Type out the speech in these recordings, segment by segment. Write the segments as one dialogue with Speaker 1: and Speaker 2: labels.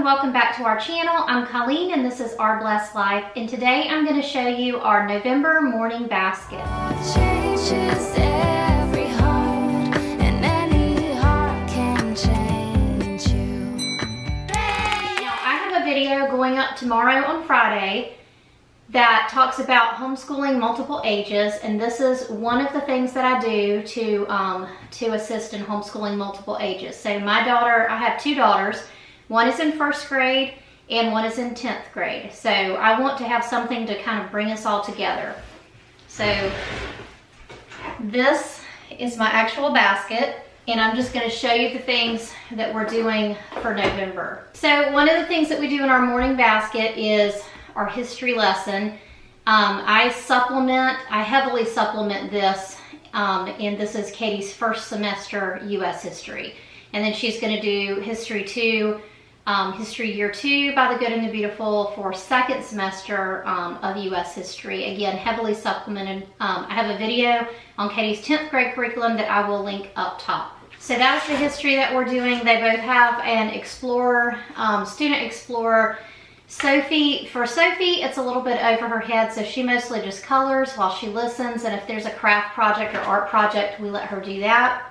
Speaker 1: and welcome back to our channel. I'm Colleen and this is Our Blessed Life, and today I'm going to show you our November morning basket.
Speaker 2: Changes every heart, and any heart can change you.
Speaker 1: Now, I have a video going up tomorrow on Friday that talks about homeschooling multiple ages, and this is one of the things that I do to assist in homeschooling multiple ages. So my daughter, I have two daughters. One is in 1st grade and one is in 10th grade. So I want to have something to kind of bring us all together. So this is my actual basket, and I'm just going to show you the things that we're doing for November. So one of the things that we do in our morning basket is our history lesson. I heavily supplement this, and this is Katie's first semester U.S. history. And then she's going to do history 2, history year 2 by the Good and the Beautiful for 2nd semester of U.S. history. Again, heavily supplemented. I have a video on Katie's 10th grade curriculum that I will link up top. So that's the history that we're doing. They both have an explorer, student explorer. For Sophie, it's a little bit over her head, so she mostly just colors while she listens, and if there's a craft project or art project, we let her do that.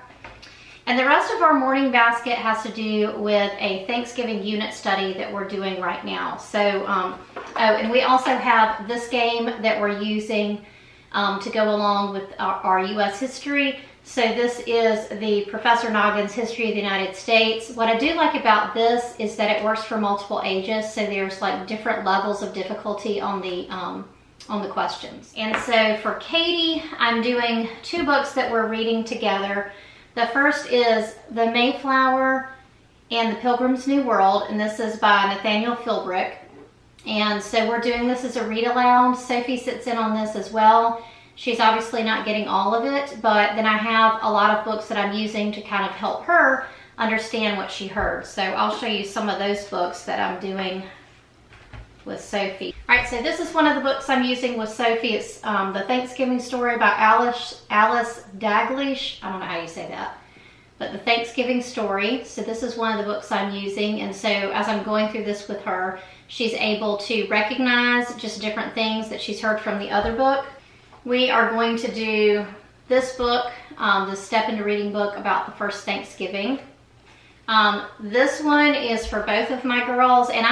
Speaker 1: And the rest of our morning basket has to do with a Thanksgiving unit study that we're doing right now. So, and we also have this game that we're using to go along with our U.S. history. So this is the Professor Noggin's History of the United States. What I do like about this is that it works for multiple ages, so there's like different levels of difficulty on the questions. And so for Katie, I'm doing 2 books that we're reading together. The first is The Mayflower and the Pilgrim's New World, and this is by Nathaniel Philbrick. And so we're doing this as a read aloud. Sophie sits in on this as well. She's obviously not getting all of it, but then I have a lot of books that I'm using to kind of help her understand what she heard. So I'll show you some of those books that I'm doing with Sophie. All right, so this is one of the books I'm using with Sophie. It's The Thanksgiving Story by Alice Daglish. I don't know how you say that, but The Thanksgiving Story. So this is one of the books I'm using, and so as I'm going through this with her, she's able to recognize just different things that she's heard from the other book. We are going to do this book, the Step Into Reading book about the first Thanksgiving. This one is for both of my girls, and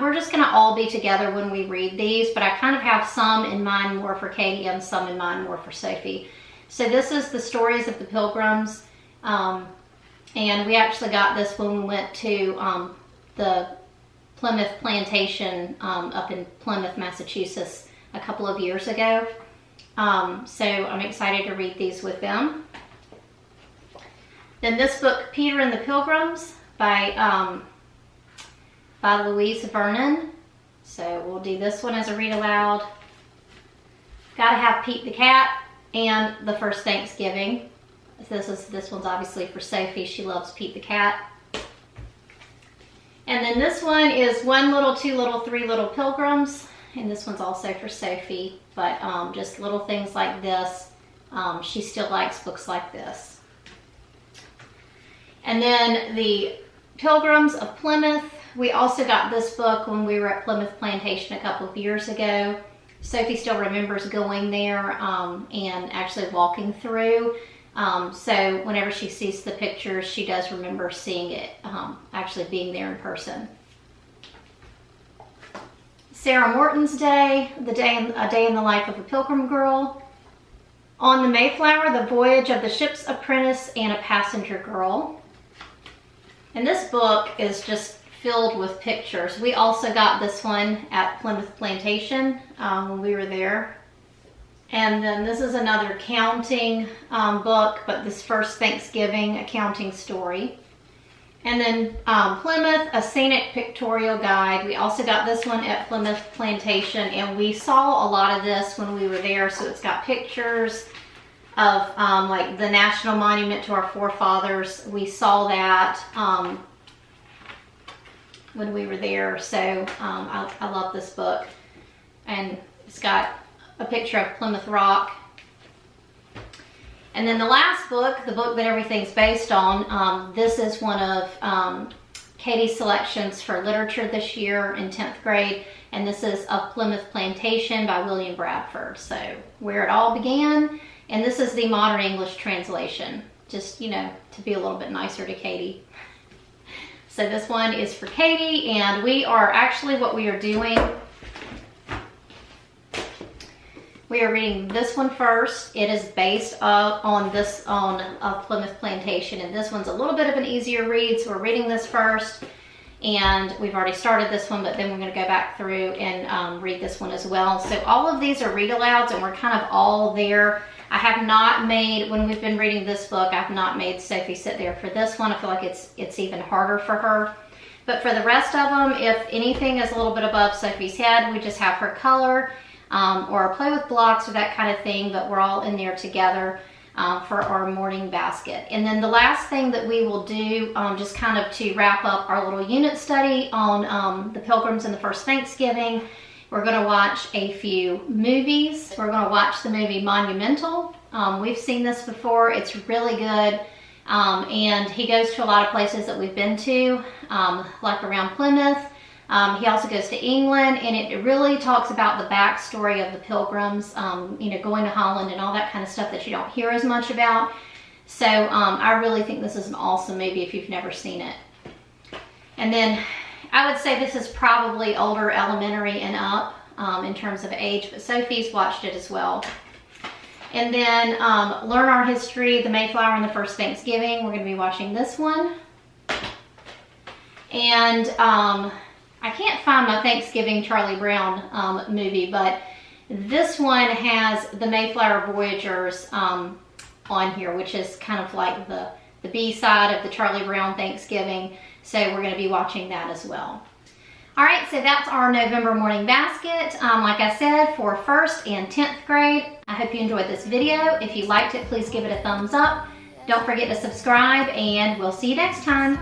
Speaker 1: we're just gonna all be together when we read these, but I kind of have some in mind more for Katie and some in mind more for Sophie. So this is the stories of the Pilgrims, and we actually got this when we went to the Plymouth Plantation up in Plymouth, Massachusetts a couple of years ago. So I'm excited to read these with them. Then this book, Peter and the Pilgrims by Louise Vernon. So we'll do this one as a read aloud. Gotta have Pete the Cat and The First Thanksgiving. This one's obviously for Sophie. She loves Pete the Cat. And then this one is One Little, Two Little, Three Little Pilgrims. And this one's also for Sophie, but just little things like this. She still likes books like this. And then the Pilgrims of Plymouth. We also got this book when we were at Plymouth Plantation a couple of years ago. Sophie still remembers going there and actually walking through. So whenever she sees the pictures, she does remember seeing it, actually being there in person. Sarah Morton's Day, A Day in the Life of a Pilgrim Girl. On the Mayflower, The Voyage of the Ship's Apprentice and a Passenger Girl. And this book is just filled with pictures. We also got this one at Plymouth Plantation when we were there. And then this is another counting book, but this First Thanksgiving accounting story. And then Plymouth, A Scenic Pictorial Guide. We also got this one at Plymouth Plantation, and we saw a lot of this when we were there. So it's got pictures of like the National Monument to our Forefathers. We saw that when we were there. So I love this book. And it's got a picture of Plymouth Rock. And then the last book, the book that everything's based on, this is one of Katie's selections for literature this year in 10th grade, and this is Of Plymouth Plantation by William Bradford. So Where It All Began, and this is the modern English translation, just, you know, to be a little bit nicer to Katie. So this one is for Katie, and we are actually, what we are doing, we are reading this one first. It is based on Plymouth Plantation, and this one's a little bit of an easier read, so we're reading this first, and we've already started this one, but then we're going to go back through and read this one as well. So all of these are read alouds, and we're kind of all there. I have not made, when we've been reading this book, I've not made Sophie sit there for this one. I feel like it's even harder for her. But for the rest of them, if anything is a little bit above Sophie's head, we just have her color, or play with blocks or that kind of thing, but we're all in there together for our morning basket. And then the last thing that we will do, just kind of to wrap up our little unit study on the Pilgrims and the First Thanksgiving, we're going to watch a few movies. We're going to watch the movie Monumental. We've seen this before. It's really good. And he goes to a lot of places that we've been to, like around Plymouth. He also goes to England, and it really talks about the backstory of the Pilgrims, you know, going to Holland and all that kind of stuff that you don't hear as much about. So I really think this is an awesome movie if you've never seen it. And then I would say this is probably older elementary and up in terms of age, but Sophie's watched it as well. And then Learn Our History, the Mayflower and the First Thanksgiving. We're going to be watching this one. And I can't find my Thanksgiving Charlie Brown movie, but this one has the Mayflower Voyagers on here, which is kind of like the B-side of the Charlie Brown Thanksgiving. So we're going to be watching that as well. All right, so that's our November morning basket. Like I said, for 1st and 10th grade. I hope you enjoyed this video. If you liked it, please give it a thumbs up. Don't forget to subscribe, and we'll see you next time.